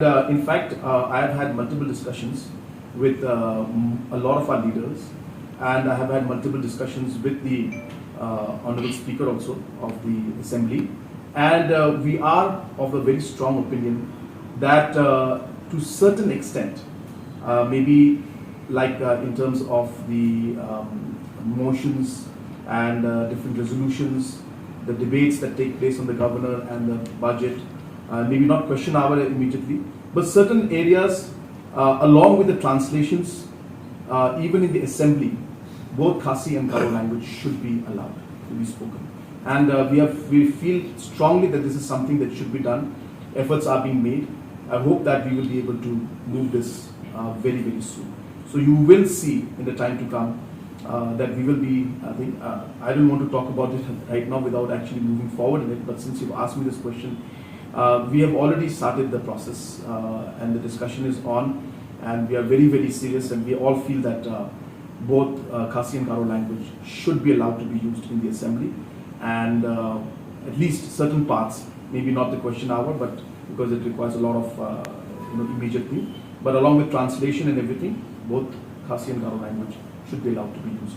In fact, I have had multiple discussions with a lot of our leaders, and I have had multiple discussions with the Honorable Speaker also of the Assembly, and we are of a very strong opinion that to certain extent, maybe like in terms of the motions and different resolutions, the debates that take place on the governor and the budget, maybe not question hour immediately, but certain areas along with the translations, even in the assembly, both Khasi and Garo language should be allowed to be spoken. And we feel strongly that this is something that should be done. Efforts are being made. I hope that we will be able to move this very, very soon. So you will see in the time to come that we will be, I think, I don't want to talk about it right now without actually moving forward in it, but since you've asked me this question, we have already started the process and the discussion is on, and we are very, very serious, and we all feel that both Khasi and Garo language should be allowed to be used in the assembly, and at least certain parts, maybe not the question hour, but because it requires a lot of immediate thing, but along with translation and everything, both Khasi and Garo language should be allowed to be used.